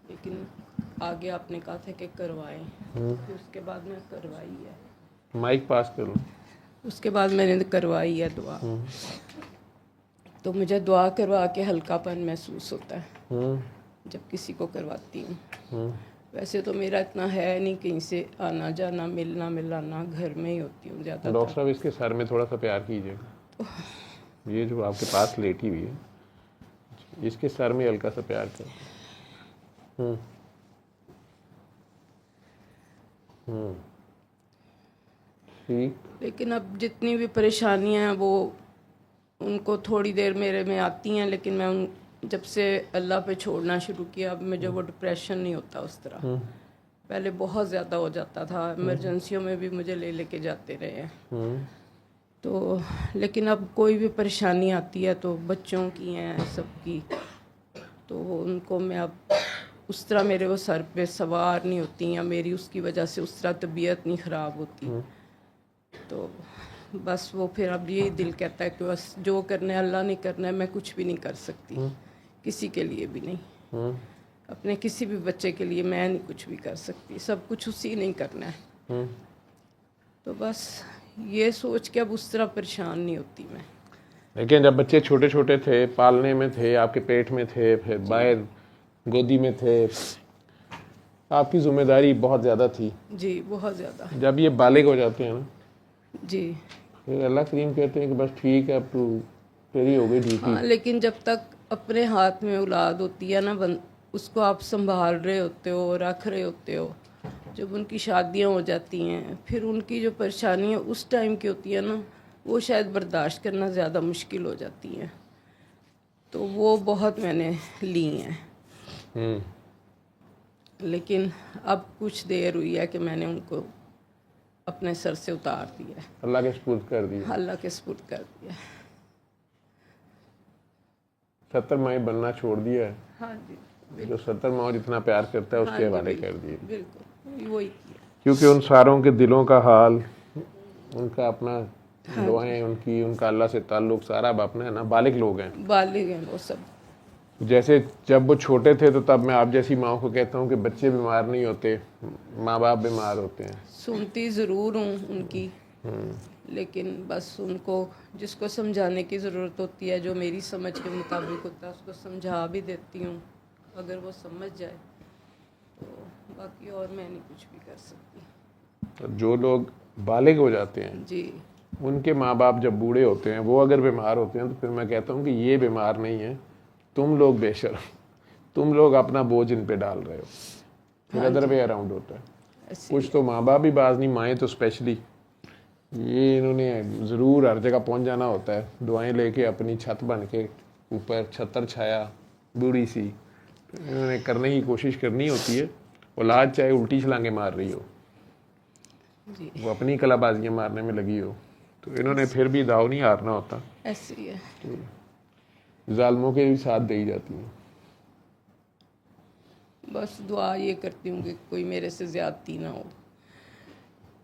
लेकिन आगे आपने कहा था कि करवाएं, फिर उसके बाद मैं करवाई है। माइक पास करो। उसके बाद मैंने करवाई है दुआ। तो मुझे दुआ करवा के हल्कापन महसूस होता है जब किसी को करवाती हूँ। वैसे तो मेरा इतना है नहीं कहीं से आना जाना, मिलना मिलाना, घर में ही होती हूँ डॉक्टर ज़्यादातर। साहब इसके सर में थोड़ा सा प्यार कीजिएगा। ये जो आपके पास लेटी हुई है, इसके सर में हल्का सा प्यार करो। ठीक। लेकिन अब जितनी भी परेशानियाँ हैं वो उनको थोड़ी देर मेरे में आती हैं, लेकिन मैं उन जब से अल्लाह पे छोड़ना शुरू किया अब मुझे वो डिप्रेशन नहीं होता उस तरह। पहले बहुत ज़्यादा हो जाता था, इमरजेंसियों में भी मुझे ले लेके जाते रहे हैं। तो लेकिन अब कोई भी परेशानी आती है तो बच्चों की हैं सबकी, तो उनको मैं अब उस तरह मेरे वो सर पे सवार नहीं होती, या मेरी उसकी वजह से उस तरह तबीयत नहीं ख़राब होती। तो बस वो फिर अब यही दिल कहता है कि बस जो करना है अल्लाह ने करना है, मैं कुछ भी नहीं कर सकती किसी के लिए भी नहीं। अपने किसी भी बच्चे के लिए मैं नहीं कुछ भी कर सकती, सब कुछ उसी ने ही करना है। तो बस ये सोच के अब उस तरह परेशान नहीं होती मैं। लेकिन जब बच्चे छोटे छोटे थे, पालने में थे, आपके पेट में थे, फिर बाहर गोदी में थे, आपकी जिम्मेदारी बहुत ज़्यादा थी। जी बहुत ज़्यादा। जब ये बालिग हो जाते हैं ना, जी फिर अल्लाह करीम कहते हैं कि बस ठीक है, अब तू तेरी हो गई ड्यूटी। हाँ, लेकिन जब तक अपने हाथ में औलाद होती है ना, उसको आप संभाल रहे होते हो, रख रहे होते हो, जब उनकी शादियां हो जाती हैं फिर उनकी जो परेशानियां उस टाइम की होती है ना, वो शायद बर्दाश्त करना ज़्यादा मुश्किल हो जाती हैं। तो वो बहुत मैंने ली हैं। लेकिन अब कुछ देर हुई है कि मैंने उनको अपने सर से उतार दिया है, अल्लाह के सुपुर्द कर दिया। अल्लाह के सुपुर्द कर दिया है। 70 माह बनना छोड़ दिया है। हाँ जी, जो 70 माह जितना प्यार करता है उसके हवाले कर दिए। बिल्कुल वही किया। क्योंकि उन सारों के दिलों का हाल, उनका अपना दुआएं, उनकी उनका अल्लाह से ताल्लुक सारा अब अपना है ना, बालिग लोग हैं, बालिग हैं वो सब। जैसे जब वो छोटे थे तो तब मैं आप जैसी माओ को कहता हूँ कि बच्चे बीमार नहीं होते, माँ बाप बीमार होते हैं। सुनती ज़रूर हूँ उनकी, लेकिन बस उनको जिसको समझाने की ज़रूरत होती है, जो मेरी समझ के मुताबिक होता है उसको समझा भी देती हूँ, अगर वो समझ जाए तो। बाकी और मैं नहीं कुछ भी कर सकती। तो जो लोग बालिग हो जाते हैं जी, उनके माँ बाप जब बूढ़े होते हैं, वो अगर बीमार होते हैं, तो फिर मैं कहता हूँ कि ये बीमार नहीं है, तुम लोग बेशर्म, तुम लोग अपना बोझ इन पे डाल रहे हो। फिर अदर वे अराउंड होता है। कुछ तो माँ बाप भी बाज नहीं, माएँ तो स्पेशली, ये इन्होंने ज़रूर हर जगह पहुँच जाना होता है, दुआएं लेके अपनी छत बन के ऊपर छतर छाया बूढ़ी सी, इन्होंने करने की कोशिश करनी होती है। औलाद चाहे उल्टी छलांगे मार रही हो, जी वो अपनी कलाबाजियाँ मारने में लगी हो, तो इन्होंने फिर भी दाव नहीं हारना होता। ऐसे ही है। जालमों के भी साथ दे जाती हैं। बस दुआ ये करती हूँ कि कोई मेरे से ज़्यादती ना हो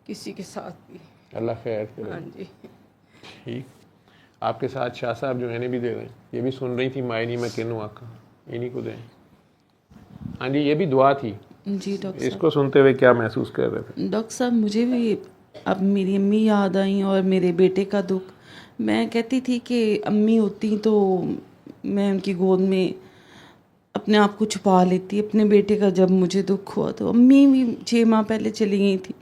किसी के साथ भी। अल्लाह खैर करे। हाँ जी। ठीक। आपके साथ शाह साहब जो है भी दे दें, ये भी सुन रही थी, माए नहीं मैं किनू आका, इन्हीं को दें। हाँ जी, ये भी दुआ थी। जी डॉक्टर साहब। इसको सुनते हुए क्या महसूस कर रहे थे? डॉक्टर साहब मुझे भी अब मेरी अम्मी याद आई और मेरे बेटे का दुख। मैं कहती थी कि अम्मी होती तो मैं उनकी गोद में अपने आप को छुपा लेती। अपने बेटे का जब मुझे दुख हुआ तो अम्मी भी 6 माह पहले चली गई थी,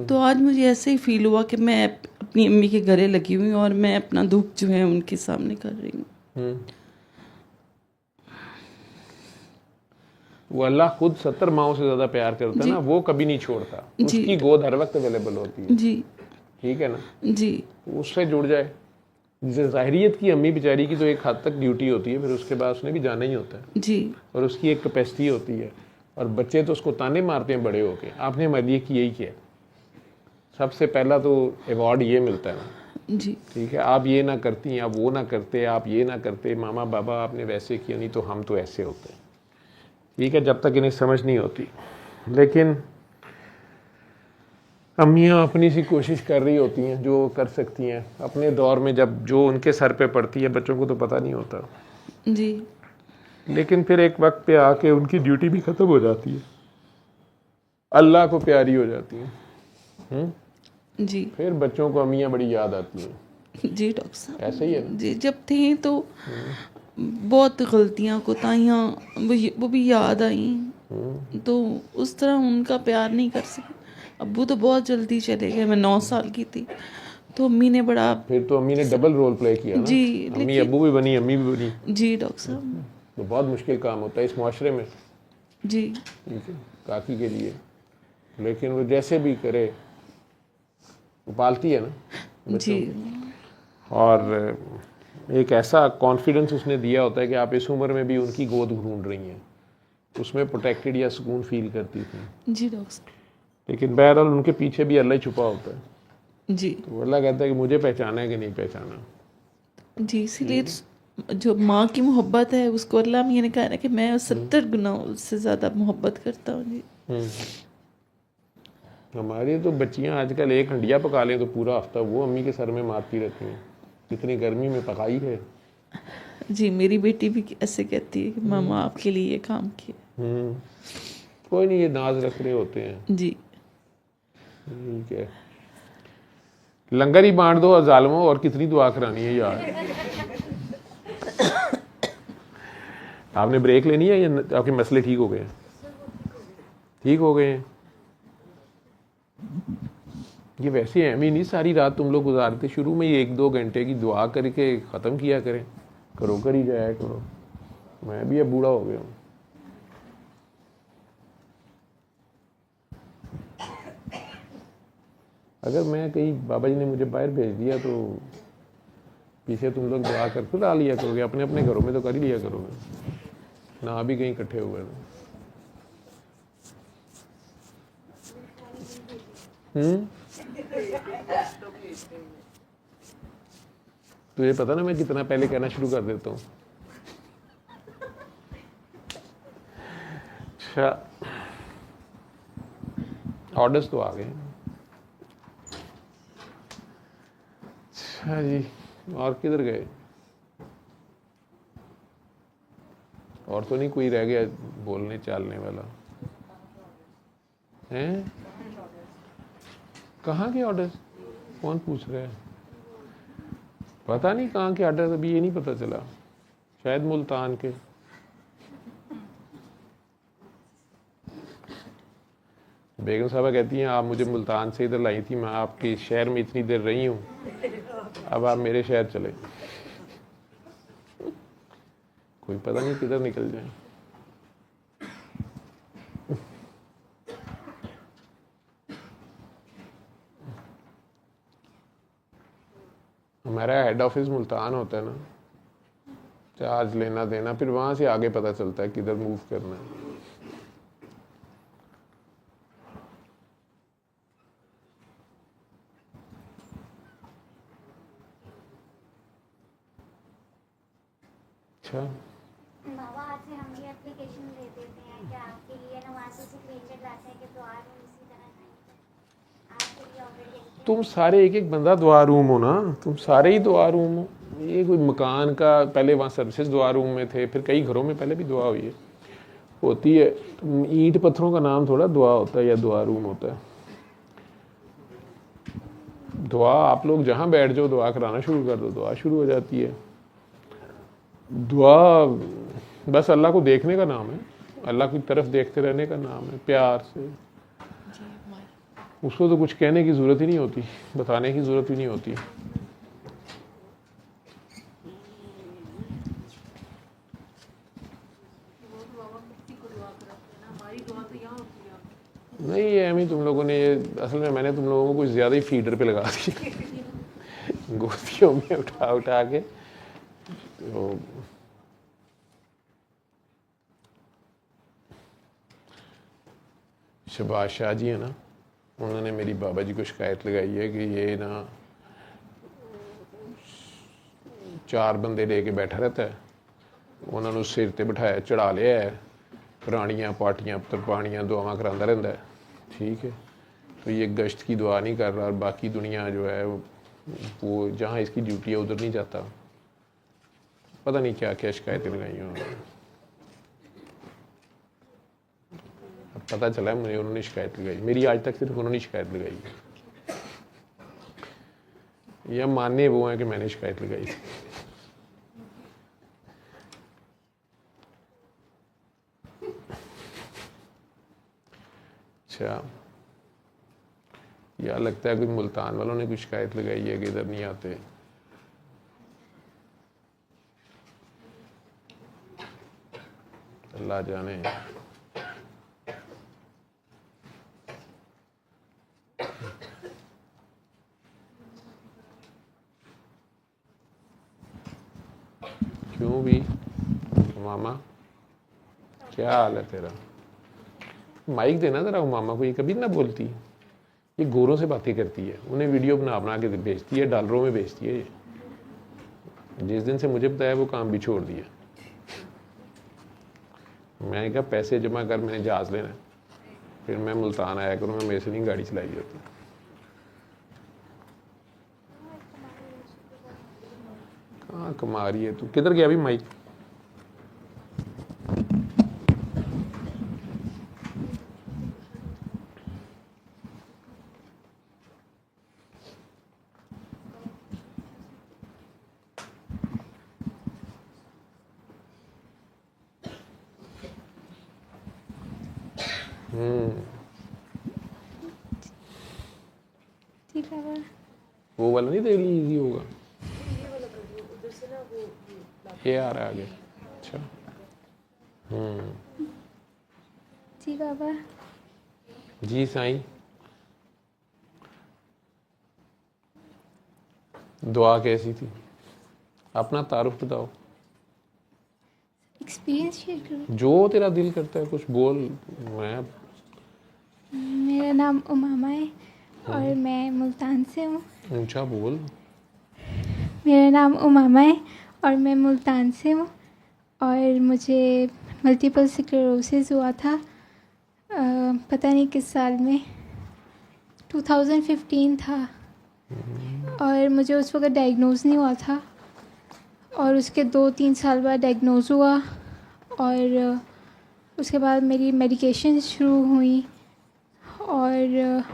तो आज मुझे ऐसे ही फील हुआ कि मैं अपनी अम्मी के गले लगी हुई हूँ और मैं अपना दुख जो है उनके सामने कर रही हूँ। वो अल्लाह खुद 70 माओं से ज़्यादा प्यार करता है ना, वो कभी नहीं छोड़ता, उसकी गोद हर वक्त अवेलेबल होती है। जी ठीक है ना जी। उससे जुड़ जाए। जैसे ज़ाहिरियत की अम्मी बेचारी की तो एक हद तक ड्यूटी होती है, फिर उसके बाद उसने भी जाना ही होता है जी। और उसकी एक कैपेसिटी होती है, और बच्चे तो उसको ताने मारते हैं बड़े होके। आपने हमारे लिए किया ही किया, सबसे पहला तो अवार्ड ये मिलता है ना। जी ठीक है, आप ये ना करती, आप वो ना करते, आप ये ना करते, मामा बाबा आपने वैसे किया, नहीं तो हम तो ऐसे होते हैं। ठीक है, जब तक इन्हें समझ नहीं होती। लेकिन अम्मियाँ अपनी सी कोशिश कर रही होती हैं जो कर सकती हैं अपने दौर में, जब जो उनके सर पे पड़ती है, बच्चों को तो पता नहीं होता। जी। लेकिन फिर एक वक्त पे आके उनकी ड्यूटी भी ख़त्म हो जाती है, अल्लाह को प्यारी हो जाती है। जी फिर बच्चों को अम्मियाँ बड़ी याद आती हैं। जी डॉक्टर साहब, ऐसे ही है ना? जी जब थे तो बहुत गलतियां कोताहियां वो भी याद आई, तो उस तरह उनका प्यार नहीं कर सके। अब्बू तो बहुत जल्दी चले गए, मैं 9 साल की थी, तो अम्मी ने बड़ा। फिर तो अम्मी ने डबल रोल प्ले किया ना, जी अम्मी लेकिन अब्बू भी बनी, अम्मी भी बनी। जी डॉक्टर साहब, तो बहुत मुश्किल काम होता है इस माशरे में, जी ठीक है, काकी के लिए। लेकिन वो जैसे भी करे वो पालती है ना जी बच्चों। और एक ऐसा कॉन्फिडेंस उसने दिया होता है कि आप इस उम्र में भी उनकी गोद ढूंढ रही हैं, उसमें प्रोटेक्टेड या सुकून फील करती थी। जी डॉक्टर साहब, लेकिन बहरहाल उनके पीछे भी अल्लाह ही छुपा होता है। जी तो अल्लाह कहता है कि मुझे पहचाना है कि नहीं पहचाना। जी इसीलिए जो माँ की मोहब्बत है उसको अल्लाह मियाँ ने कहा ना कि मैं 70 गुना उससे ज़्यादा मोहब्बत करता हूँ। जी हमारी तो बच्चियां आजकल एक हंडिया पका लें तो पूरा हफ्ता वो अम्मी के सर में मारती रहती हैं, इतनी गर्मी में पकाई है। जी मेरी बेटी भी ऐसे कहती है कि मामा आपके लिए ये काम किया। कोई नहीं, ये नाज रख रहे होते हैं। जी ठीक है, लंगर ही बांट दो जालमों, और कितनी दुआ करानी है यार। आपने ब्रेक लेनी है या आपके मसले ठीक हो गए हैं? ठीक हो गए हैं। ये वैसे अहमी नहीं सारी रात तुम लोग गुजारते, शुरू में ही 1-2 घंटे की दुआ करके ख़त्म किया करें, करो कर ही जाया करो। मैं भी अब बूढ़ा हो गया हूँ। अगर मैं कहीं बाबा जी ने मुझे बाहर भेज दिया तो पीछे तुम लोग दुआ कर खुद आ लिया करोगे, अपने अपने घरों में तो कर ही लिया करोगे ना, भी कहीं इकट्ठे हुए ना। तुझे पता ना मैं कितना पहले कहना शुरू कर देता हूँ। अच्छा, ऑर्डर्स तो आ गए। अच्छा जी, और किधर गए? और तो नहीं कोई रह गया बोलने चालने वाला हैं? कहाँ के ऑर्डर्स? कौन पूछ रहा है? पता नहीं कहाँ के ऑर्डर्स, अभी ये नहीं पता चला, शायद मुल्तान के। बेगम साहबा कहती हैं आप मुझे मुल्तान से इधर लाई थी, मैं आपके शहर में इतनी देर रही हूँ, अब आप मेरे शहर चले। कोई पता नहीं किधर निकल जाए। हमारा हेड ऑफिस मुल्तान होता है ना, चार्ज लेना देना, फिर वहाँ से आगे पता चलता है किधर मूव करना है। अच्छा, बाबा आज से हम भी एप्लीकेशन दे देते हैं कि आपके लिए ना, वहाँ से स्क्रीनशॉट लाते हैं कि तो आज हम इसी तरह नहीं, आपके लिए ऑलरेडी। तुम सारे एक एक बंदा दुआ रूम हो ना, तुम सारे ही दुआ रूम हो। ये कोई मकान का, पहले वहाँ सर्विसेज दुआ रूम में थे, फिर कई घरों में पहले भी दुआ हुई है, होती है। ईंट पत्थरों का नाम थोड़ा दुआ होता है या दुआ रूम होता है। दुआ आप लोग जहाँ बैठ जाओ दुआ कराना शुरू कर दो, दुआ शुरू हो जाती है। दुआ बस अल्लाह को देखने का नाम है, अल्लाह की तरफ देखते रहने का नाम है, प्यार से। उसको तो कुछ कहने की ज़रूरत ही नहीं होती, बताने की ज़रूरत ही नहीं होती। नहीं ये अमी तुम लोगों ने, ये असल में मैंने तुम लोगों को कुछ ज़्यादा ही फीडर पे लगा दी गोदियों में उठा उठा के। तो शहबाज शाह जी है ना, उन्होंने मेरी बाबा जी को शिकायत लगाई है कि ये ना 4 बंदे लेके बैठा रहता है, उन्होंने सिर ते बिठाया चढ़ा लिया है, पुरानियाँ पार्टियाँ तरपानियाँ दुआवां करांदा रहता है, ठीक है। तो ये गश्त की दुआ नहीं कर रहा, और बाकी दुनिया जो है वो जहाँ इसकी ड्यूटी है उधर नहीं जाता। पता नहीं क्या क्या शिकायतें लगाई हैं उन्होंने। पता चला है मुझे, उन्होंने शिकायत लगाई मेरी, आज तक सिर्फ उन्होंने शिकायत लगाई है। ये मानने वो हैं कि मैंने शिकायत लगाई थी। अच्छा, या लगता है कोई मुल्तान वालों ने कोई शिकायत लगाई है कि इधर नहीं आते। अल्लाह जाने। क्यों भी मामा, क्या हाल है तेरा? माइक देना जरा मामा को, ये कभी ना बोलती, ये गोरों से बातें करती है, उन्हें वीडियो बना बना के भेजती है, डॉलरों में भेजती है। ये जिस दिन से मुझे बताया वो काम भी छोड़ दिया। मैंने कहा पैसे जमा कर, मैंने जहाज लेना है, फिर मैं मुल्तान आया करूँगा, मेरे से नहीं गाड़ी चलाई जाती। कहाँ कमा रही है तू? किधर गया अभी माइक? ठीक है वो। वो वाला नहीं तेरे लिए इजी होगा? ये आ रहा है आगे। अच्छा, जी बाबा। जी साईं। दुआ कैसी थी? अपना तारुफ बताओ, एक्सपीरियंस शेयर करूँ? जो तेरा दिल करता है कुछ बोल। मैं मेरा नाम उमामा है और मैं मुल्तान से हूँ। ऊंचा बोल। मेरा नाम उमामा है और मैं मुल्तान से हूँ और मुझे मल्टीपल स्क्लेरोसिस हुआ था, पता नहीं किस साल में, 2015 था। और मुझे उस वक्त डायग्नोज नहीं हुआ था और उसके 2-3 साल बाद डायग्नोज हुआ और उसके बाद मेरी मेडिकेशन शुरू हुई और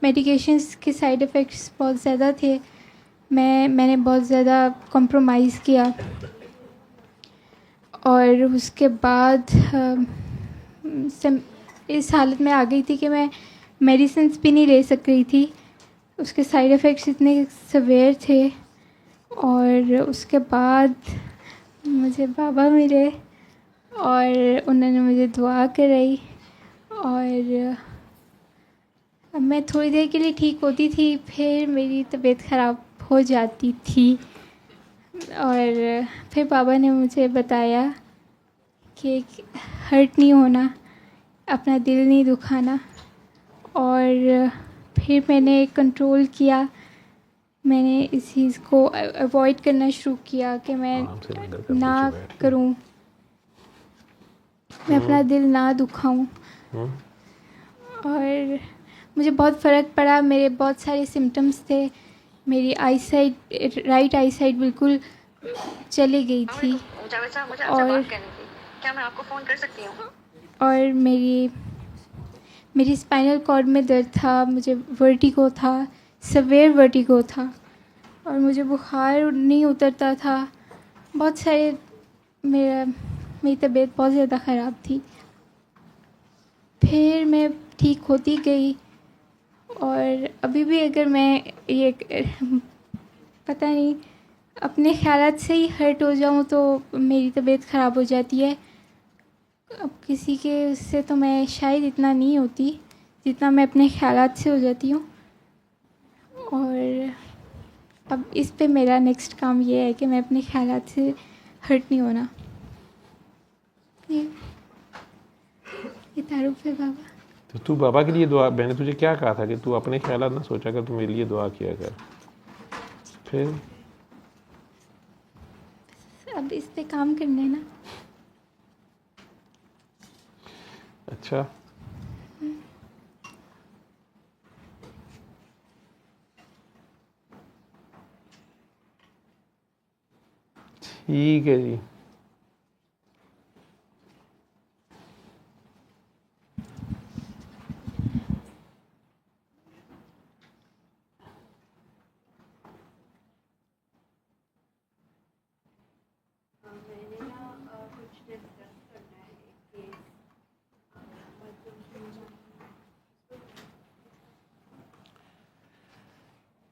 मेडिकेशंस के साइड इफ़ेक्ट्स बहुत ज़्यादा थे। मैंने बहुत ज़्यादा कॉम्प्रोमाइज़ किया और उसके बाद इस हालत में आ गई थी कि मैं मेडिसिन्स भी नहीं ले सक रही थी, उसके साइड इफ़ेक्ट्स इतने सवेयर थे। और उसके बाद मुझे बाबा मिले और उन्होंने मुझे दुआ कराई और अब मैं थोड़ी देर के लिए ठीक होती थी, फिर मेरी तबीयत ख़राब हो जाती थी और फिर बाबा ने मुझे बताया कि हर्ट नहीं होना, अपना दिल नहीं दुखाना। और फिर मैंने कंट्रोल किया, मैंने इस चीज़ को अवॉइड करना शुरू किया कि मैं आराम से लंगर कर, ना पीछे बैठ के। करूं, मैं अपना दिल ना दुखाऊं। और मुझे बहुत फ़र्क पड़ा, मेरे बहुत सारे सिम्टम्स थे, मेरी आई साइड, राइट आई साइड बिल्कुल चली गई थी और क्या मैं आपको फ़ोन कर सकती हूँ? और मेरी स्पाइनल कॉर्ड में दर्द था, मुझे वर्टिगो था, सवेयर वर्टिगो था और मुझे बुखार नहीं उतरता था। बहुत सारे मेरी तबीयत बहुत ज़्यादा ख़राब थी। फिर मैं ठीक होती गई और अभी भी अगर मैं ये पता नहीं अपने ख़यालात से ही हर्ट हो जाऊँ तो मेरी तबीयत ख़राब हो जाती है। अब किसी के उससे तो मैं शायद इतना नहीं होती जितना मैं अपने ख़यालात से हो जाती हूँ। और अब इस पे मेरा नेक्स्ट काम ये है कि मैं अपने ख़यालात से हर्ट नहीं होना। ये तारुफ है बाबा। तो तू बाबा के लिए दुआ, मैंने तुझे क्या कहा था कि तू अपने ख्यालात ना सोचा कर, तू मेरे लिए दुआ किया कर। फिर अब इस पे काम करना है ना। अच्छा, ठीक है जी।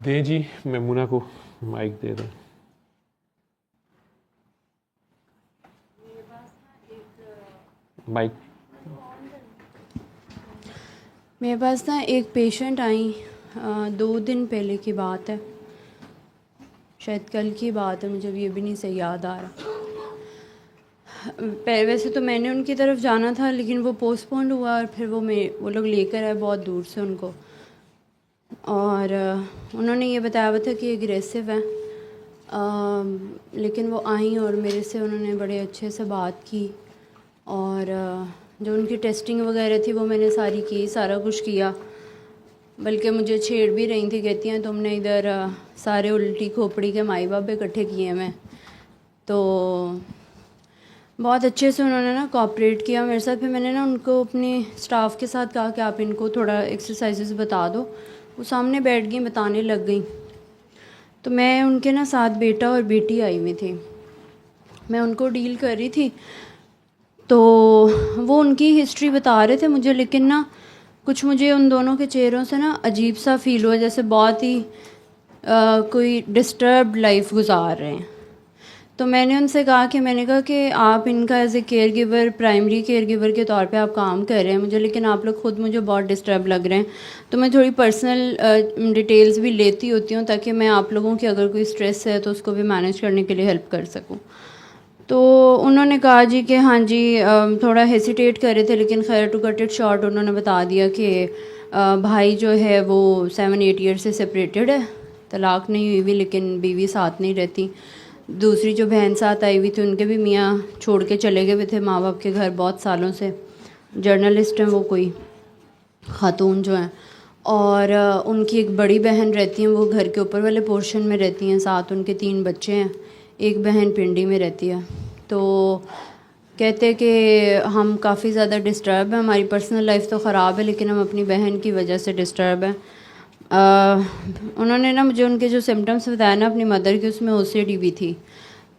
दें जी, मेमुना को माइक दे दें। माइक। मेरे पास ना एक पेशेंट आई 2 दिन पहले की बात है, शायद कल की बात है, मुझे ये भी नहीं सही याद आ रहा। वैसे तो मैंने उनकी तरफ जाना था लेकिन वो पोस्टपोन्ड हुआ और फिर वो लोग लेकर आए बहुत दूर से उनको, और उन्होंने ये बताया हुआ था कि एग्रेसिव है। लेकिन वो आई और मेरे से उन्होंने बड़े अच्छे से बात की, और जो उनकी टेस्टिंग वगैरह थी वो मैंने सारी की, सारा कुछ किया, बल्कि मुझे छेड़ भी रही थी, कहती हैं तुमने इधर सारे उल्टी खोपड़ी के माई बाप इकट्ठे किए हैं। तो बहुत अच्छे से उन्होंने ना कोऑपरेट किया मेरे साथ। फिर मैंने ना उनको अपने स्टाफ के साथ कहा कि आप इनको थोड़ा एक्सरसाइजेस बता दो। वो सामने बैठ गई, बताने लग गई। तो मैं उनके ना साथ बेटा और बेटी आई हुई थी, मैं उनको डील कर रही थी। तो वो उनकी हिस्ट्री बता रहे थे मुझे, लेकिन ना कुछ मुझे उन दोनों के चेहरों से ना अजीब सा फील हुआ, जैसे बहुत ही कोई डिस्टर्ब्ड लाइफ गुजार रहे हैं। तो मैंने उनसे कहा कि आप इनका as a care giver, primary care giver के तौर पे आप काम कर रहे हैं मुझे, लेकिन आप लोग खुद मुझे बहुत डिस्टर्ब लग रहे हैं। तो मैं थोड़ी पर्सनल डिटेल्स भी लेती होती हूँ ताकि मैं आप लोगों की अगर कोई स्ट्रेस है तो उसको भी मैनेज करने के लिए हेल्प कर सकूँ। तो उन्होंने कहा जी कि हाँ जी, थोड़ा हेसिटेट कर रहे थे, लेकिन खैर टू कट इट शॉर्ट उन्होंने बता दिया कि भाई जो है वो 7-8 ईयर से सेपरेटेड है, तलाक नहीं हुई हुई, लेकिन बीवी साथ नहीं रहती। दूसरी जो बहन साथ आई हुई थी उनके भी मियाँ छोड़ के चले गए हुए थे माँ बाप के घर बहुत सालों से, जर्नलिस्ट हैं वो कोई खातून जो हैं। और उनकी एक बड़ी बहन रहती हैं, वो घर के ऊपर वाले पोर्शन में रहती हैं, साथ उनके 3 बच्चे हैं, एक बहन पिंडी में रहती है। तो कहते कि हम काफ़ी ज़्यादा डिस्टर्ब हैं, हमारी पर्सनल लाइफ तो ख़राब है लेकिन हम अपनी बहन की वजह से डिस्टर्ब हैं। उन्होंने ना मुझे उनके जो सिम्टम्स बताया ना अपनी मदर की, उसमें OCD भी थी।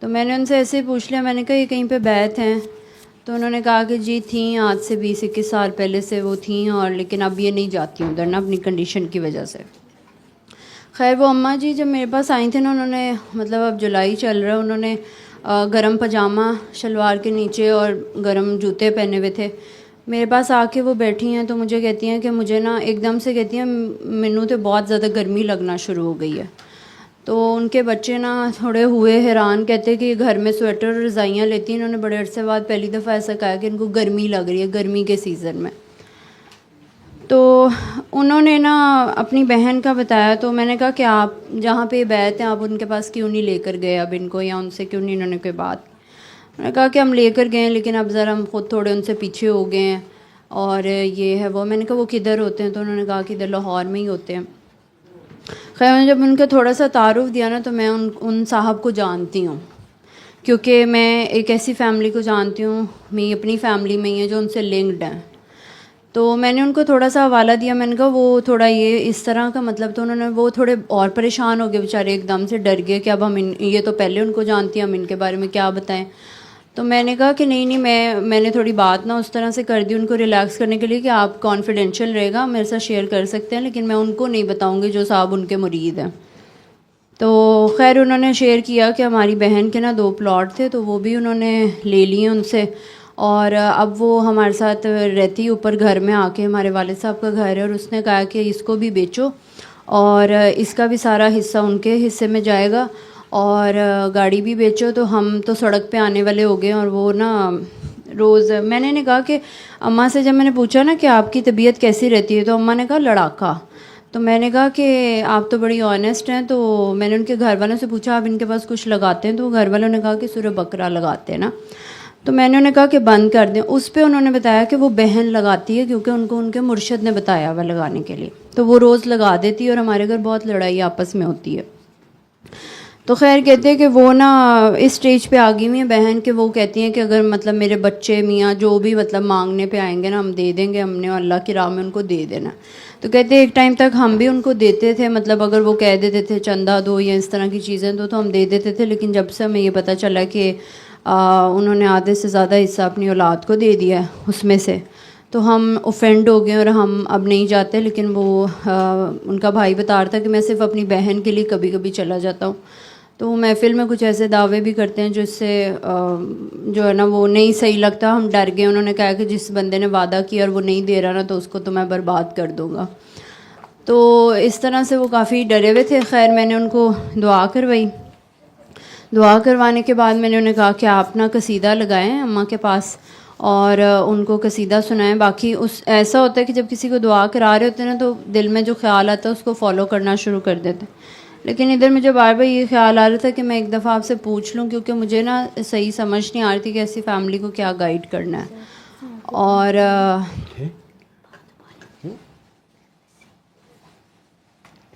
तो मैंने उनसे ऐसे ही पूछ लिया, मैंने कहा ये कहीं पे बैठ हैं? तो उन्होंने कहा कि जी थी, आज से 20-21 साल पहले से वो थी, और लेकिन अब ये नहीं जाती उधर ना अपनी कंडीशन की वजह से। खैर वो अम्मा जी जब मेरे पास आई थी ना, उन्होंने मतलब अब जुलाई चल रहा है, उन्होंने गरम पजामा शलवार के नीचे और गरम जूते पहने हुए थे। मेरे पास आके वो बैठी हैं तो मुझे कहती हैं कि मुझे ना एकदम से कहती हैं मैनू तो बहुत ज़्यादा गर्मी लगना शुरू हो गई है। तो उनके बच्चे ना थोड़े हुए हैरान, कहते कि घर में स्वेटर और रज़ाइयाँ लेती हैं। इन्होंने बड़े अरसे बाद पहली दफ़ा ऐसा कहा कि इनको गर्मी लग रही है, गर्मी के सीज़न में। तो उन्होंने ना अपनी बहन का बताया, तो मैंने कहा कि आप जहाँ पे बैठ हैं आप उनके पास क्यों नहीं लेकर गए अब इनको, या उनसे क्यों नहीं इन्होंने कोई बात। मैंने कहा कि हम लेकर गए लेकिन अब ज़रा हम खुद थोड़े उनसे पीछे हो गए हैं, और ये है वो। मैंने कहा वो किधर होते हैं? तो उन्होंने कहा कि इधर लाहौर में ही होते हैं। खैर मैंने जब उनका थोड़ा सा तारुफ दिया ना, तो मैं उन साहब को जानती हूँ, क्योंकि मैं एक ऐसी फैमिली को जानती हूँ, मेरी अपनी फैमिली में ही है जो उनसे लिंक्ड है। तो मैंने उनको थोड़ा सा हवाला दिया, मैंने कहा वो थोड़ा ये इस तरह का मतलब। तो उन्होंने वो थोड़े और परेशान हो गए बेचारे, एकदम से डर गए कि अब हम ये तो पहले उनको जानती हैं, हम इनके बारे में क्या बताएं। तो मैंने कहा कि नहीं मैंने थोड़ी बात ना उस तरह से कर दी उनको रिलैक्स करने के लिए कि आप कॉन्फिडेंशियल रहेगा, मेरे साथ शेयर कर सकते हैं, लेकिन मैं उनको नहीं बताऊँगी जो साहब उनके मुरीद हैं। तो खैर उन्होंने शेयर किया कि हमारी बहन के ना 2 प्लॉट थे, तो वो भी उन्होंने ले लिए उनसे, और अब वो हमारे साथ रहती ऊपर घर में आके, हमारे वालिद साहब का घर है, और उसने कहा कि इसको भी बेचो और इसका भी सारा हिस्सा उनके हिस्से में जाएगा, और गाड़ी भी बेचो। तो हम तो सड़क पे आने वाले हो गए। और वो ना रोज़ मैंने ने कहा कि अम्मा से जब मैंने पूछा ना कि आपकी तबीयत कैसी रहती है, तो अम्मा ने कहा लड़ाका। तो मैंने कहा कि आप तो बड़ी ऑनेस्ट हैं। तो मैंने उनके घर वालों से पूछा आप इनके पास कुछ लगाते हैं? तो घर वालों ने कहा कि सूरह बकरा लगाते हैं ना। तो मैंने उन्हें कहा कि बंद कर दें। उस पे उन्होंने बताया कि वो बहन लगाती है, क्योंकि उनको उनके मुर्शद ने बताया हुआ लगाने के लिए, तो वो रोज़ लगा देती है, और हमारे घर बहुत लड़ाई आपस में होती है। तो खैर कहते हैं कि वो ना इस स्टेज पे आ गई हुई है बहन के, वो कहती हैं कि अगर मतलब मेरे बच्चे मियाँ जो भी मतलब मांगने पे आएंगे ना, हम दे देंगे, हमने अल्लाह की राह में उनको दे देना। तो कहते हैं एक टाइम तक हम भी उनको देते थे, मतलब अगर वो कह देते थे चंदा दो या इस तरह की चीज़ें तो हम दे देते थे। लेकिन जब से हमें ये पता चला कि उन्होंने आधे से ज़्यादा हिस्सा अपनी औलाद को दे दिया है उसमें से, तो हम ऑफेंड हो गए और हम अब नहीं जाते। लेकिन वो उनका भाई बता रहा था कि मैं सिर्फ अपनी बहन के लिए कभी कभी चला जाता हूँ। तो वो महफ़िल में कुछ ऐसे दावे भी करते हैं जिससे जो है ना वो नहीं सही लगता। हम डर गए। उन्होंने कहा कि जिस बंदे ने वादा किया और वो नहीं दे रहा ना तो उसको तो मैं बर्बाद कर दूँगा। तो इस तरह से वो काफ़ी डरे हुए थे। खैर मैंने उनको दुआ करवाई। दुआ करवाने के बाद मैंने उन्हें कहा कि आप ना कसीदा लगाएं अम्मा के पास और उनको कसीदा सुनाएं। बाकी उस ऐसा होता है कि जब किसी को दुआ करा रहे होते हैं ना तो दिल में जो ख्याल आता है उसको फॉलो करना शुरू कर देते हैं। लेकिन इधर मुझे बार बार ये ख्याल आ रहा था कि मैं एक दफ़ा आपसे पूछ लूं, क्योंकि मुझे ना सही समझ नहीं आ रही थी कि ऐसी फैमिली को क्या गाइड करना है। और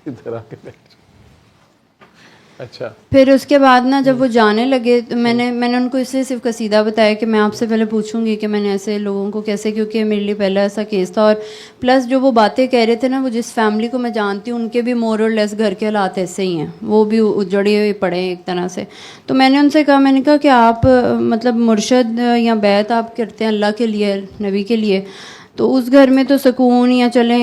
इधर आके बैठ। अच्छा, फिर उसके बाद ना जब वो जाने लगे तो मैंने उनको इसलिए सिर्फ कसीदा बताया कि मैं आपसे पहले पूछूंगी कि मैंने ऐसे लोगों को कैसे, क्योंकि मेरे लिए पहला ऐसा केस था। और प्लस जो वो बातें कह रहे थे ना, वो जिस फैमिली को मैं जानती हूँ उनके भी मोर और लेस घर के हालात ऐसे ही हैं, वो भी उजड़े हुए पड़े हैं एक तरह से। तो मैंने उनसे कहा, मैंने कहा कि आप मतलब मुर्शद या बैत आप करते हैं अल्लाह के लिए, नबी के लिए, तो उस घर में तो सुकून या चलें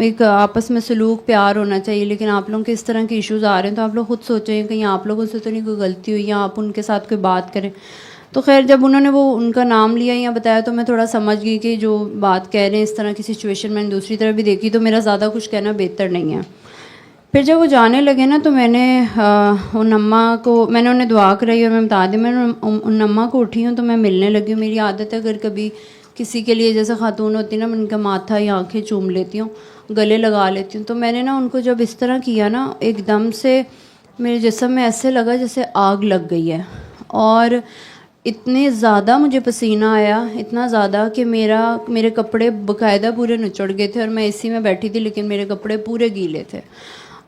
एक आपस में सलूक प्यार होना चाहिए। लेकिन आप लोगों के इस तरह के इश्यूज़ आ रहे हैं तो आप लोग खुद सोचें कहीं आप लोगों से तो नहीं कोई गलती हुई या आप उनके साथ कोई बात करें। तो खैर जब उन्होंने वो उनका नाम लिया या बताया तो मैं थोड़ा समझ गई कि जो बात कह रहे हैं इस तरह की सिचुएशन मैंने दूसरी तरफ भी देखी, तो मेरा ज़्यादा कुछ कहना बेहतर नहीं है। फिर जब वो जाने लगे ना तो मैंने उन अम्मा को मैंने उन्हें दुआ कराई और मैं बता दी, मैं उन अम्मा को उठी हूँ तो मैं मिलने लगी हूँ। मेरी आदत है अगर कभी किसी के लिए जैसे खातून होती ना, मैं उनका माथा या आँखें चूम लेती हूँ, गले लगा लेती हूँ। तो मैंने ना उनको जब इस तरह किया ना, एकदम से मेरे जिस्म में ऐसे लगा जैसे आग लग गई है। और इतने ज़्यादा मुझे पसीना आया, इतना ज़्यादा कि मेरे कपड़े बाकायदा पूरे निचड़ गए थे और मैं इसी में बैठी थी लेकिन मेरे कपड़े पूरे गीले थे।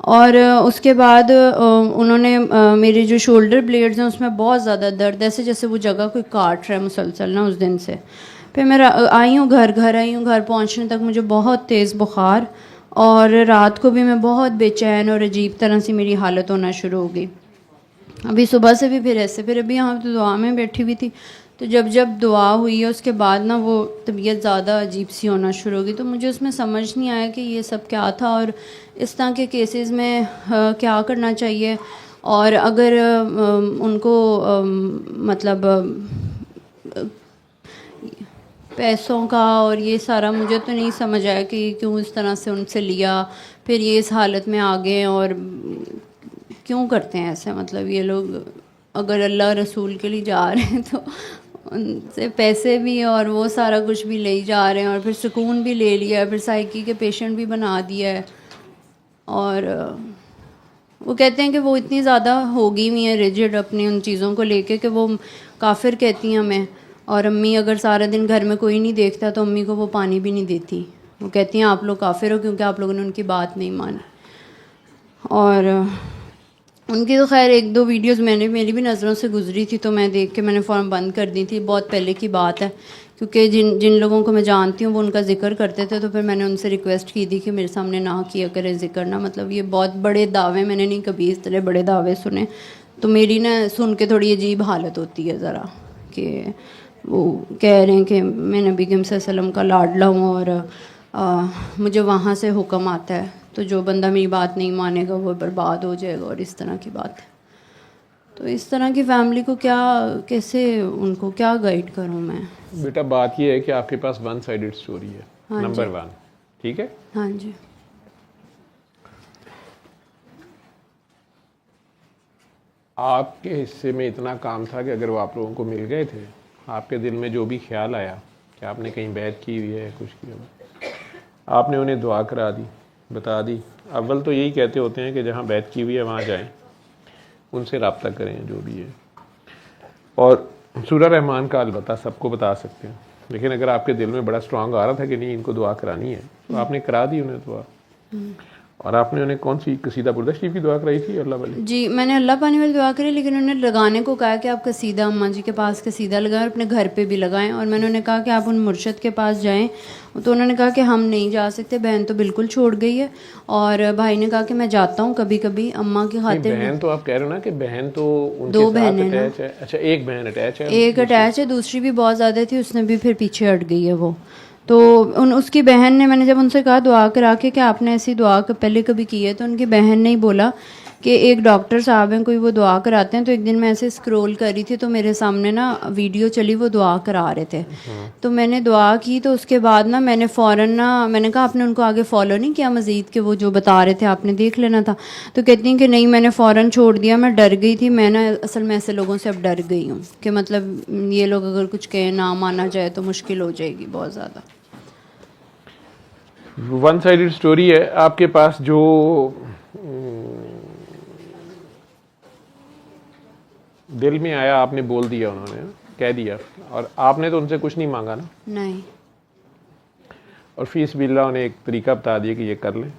और उसके बाद उन्होंने मेरे जो शोल्डर ब्लेड्स हैं उसमें बहुत ज़्यादा दर्द, ऐसे जैसे वो जगह कोई काट रहा है मुसलसल ना उस दिन से। फिर मैं आई हूँ घर आई हूँ। घर पहुँचने तक मुझे बहुत तेज़ बुखार और रात को भी मैं बहुत बेचैन और अजीब तरह से मेरी हालत होना शुरू हो गई। अभी सुबह से भी फिर ऐसे, फिर अभी यहाँ तो दुआ में बैठी हुई थी, तो जब दुआ हुई है उसके बाद ना वो तबीयत ज़्यादा अजीब सी होना शुरू हो गई। तो मुझे उसमें समझ नहीं आया कि ये सब क्या था और इस तरह के केसेस में क्या करना चाहिए। और अगर उनको मतलब पैसों का और ये सारा मुझे तो नहीं समझ आया कि क्यों इस तरह से उनसे लिया, फिर ये इस हालत में आ गए और क्यों करते हैं ऐसे। मतलब ये लोग अगर अल्लाह रसूल के लिए जा रहे हैं तो उनसे पैसे भी और वो सारा कुछ भी ले जा रहे हैं और फिर सुकून भी ले लिया, फिर साइकी के पेशेंट भी बना दिया है। और वो कहते हैं कि वो इतनी ज़्यादा हो गई हुई हैं रिजिड अपनी उन चीज़ों को लेके कि वो काफिर कहती हैं हमें। और अम्मी अगर सारा दिन घर में कोई नहीं देखता तो अम्मी को वो पानी भी नहीं देती। वो कहती हैं आप लोग काफिर हो क्योंकि आप लोगों ने उनकी बात नहीं मानी। और उनकी तो खैर एक दो वीडियोस मेरी भी नज़रों से गुजरी थी तो मैं देख के मैंने फ़ौरन बंद कर दी थी। बहुत पहले की बात है, क्योंकि जिन लोगों को मैं जानती हूँ वो उनका जिक्र करते थे, तो फिर मैंने उनसे रिक्वेस्ट की थी कि मेरे सामने ना किया करें जिक्र ना। मतलब ये बहुत बड़े दावे, मैंने नहीं कभी इस तरह बड़े दावे सुने, तो मेरी ना सुन के थोड़ी अजीब हालत होती है ज़रा, कि वो कह रहे हैं कि मैं नबी सल्लल्लाहु अलैहि वसल्लम का लाडला हूँ और मुझे वहाँ से हुक्म आता है तो जो बंदा मेरी बात नहीं मानेगा वो बर्बाद हो जाएगा और इस तरह की बात है। तो इस तरह की फैमिली को कैसे उनको क्या गाइड करूँ मैं? बेटा बात ये है कि आपके पास वन साइडेड स्टोरी है, हाँ नंबर 1, ठीक है? हाँ जी। आपके हिस्से में इतना काम था कि अगर वो आप लोगों को मिल गए थे, आपके दिल में जो भी ख्याल आया कि आपने कहीं बैत की हुई है, कुछ किया हुआ, आपने उन्हें दुआ करा दी, बता दी। अव्वल तो यही कहते होते हैं कि जहाँ बैत की हुई है वहाँ जाएं, उनसे रब्ता करें जो भी है। और सूरह रहमान का अलबत्ता सबको बता सकते हैं, लेकिन अगर आपके दिल में बड़ा स्ट्रांग आ रहा था कि नहीं इनको दुआ करानी है तो आपने करा दी उन्हें दुआ। और आपने उन्हें कौन सी कसीदा बुरदा शरीफ की दुआ कराई थी? अल्लाह वाली जी, मैंने अल्लाह पानी वाली दुआ करी, लेकिन उन्होंने लगाने को कहा कि आप कसीदा अम्मा जी के पास कसीदा लगाएं और अपने घर पे भी लगाएं। और मैंने उन्हें कहा कि आप उन मुर्शद के पास जाएं, तो उन्होंने कहा कि हम नहीं जा सकते, बहन तो बिल्कुल छोड़ गई है। और भाई ने कहा कि मैं जाता हूँ कभी कभी अम्मा की खातिर। बहन तो आप कह रहे हो ना कि बहन तो उनके दो साथ बहनें अटैच है। अच्छा, एक बहन अटैच है, एक अटैच है, दूसरी भी बहुत ज़्यादा थी, उसने भी फिर पीछे हट गई है वो। तो उसकी बहन ने, मैंने जब उनसे कहा दुआ करा के कि आपने ऐसी दुआ पहले कभी की है, तो उनकी बहन ने ही बोला कि एक डॉक्टर साहब हैं, कोई वो दुआ कराते हैं। तो एक दिन मैं ऐसे स्क्रॉल कर रही थी तो मेरे सामने ना वीडियो चली, वो दुआ करा रहे थे। तो मैंने दुआ की, तो उसके बाद ना मैंने फ़ौरन ना मैंने कहा आपने उनको आगे फॉलो नहीं किया मज़ीद, कि वो जो बता रहे थे आपने देख लेना था? तो कहती हैं कि नहीं, मैंने फ़ौरन छोड़ दिया, मैं डर गई थी। मैं ना असल में ऐसे लोगों से अब डर गई हूँ कि मतलब ये लोग अगर कुछ कहें ना माना जाए तो मुश्किल हो जाएगी बहुत ज़्यादा। वन साइडेड स्टोरी है आपके पास। जो दिल में आया आपने बोल दिया, उन्होंने कह दिया, और आपने तो उनसे कुछ नहीं मांगा ना। नहीं। और फीस बिल्ला उन्हें एक तरीका बता दिया कि ये कर लें,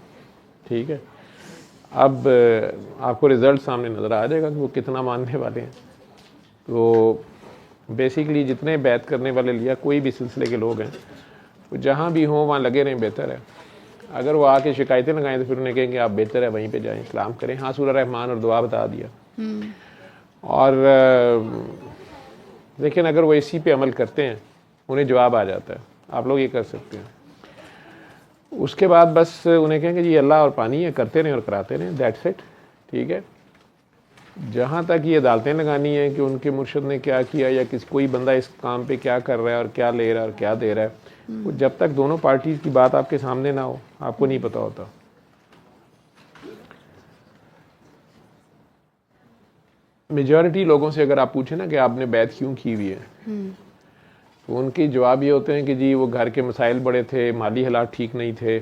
ठीक है। अब आपको रिज़ल्ट सामने नज़र आ जाएगा कि वो कितना मानने वाले हैं। तो बेसिकली जितने बैत करने वाले लिया कोई भी सिलसिले के लोग हैं, वो जहाँ भी हों वहाँ लगे रहें, बेहतर है। अगर वो आके शिकायतें लगाएं तो फिर उन्हें कहेंगे आप बेहतर है वहीं पे जाएं, सलाम करें। हाँ, सूरह रहमान और दुआ बता दिया। और लेकिन अगर वो इसी पे अमल करते हैं उन्हें जवाब आ जाता है। आप लोग ये कर सकते हैं। उसके बाद बस उन्हें कहेंगे जी अल्लाह और पानी है, करते रहें और कराते रहें, दैट्स इट, ठीक है। जहाँ तक ये अदालतें लगानी है कि उनके मुर्शिद ने क्या किया या किसी कोई बंदा इस काम पे क्या कर रहा है और क्या ले रहा है और क्या दे रहा है, वो जब तक दोनों पार्टी की बात आपके सामने ना हो आपको नहीं पता होता। मेजॉरिटी लोगों से अगर आप पूछें ना कि आपने बैत क्यों की हुई है, तो उनके जवाब ये होते हैं कि जी वो घर के मसाइल बड़े थे, माली हालात ठीक नहीं थे,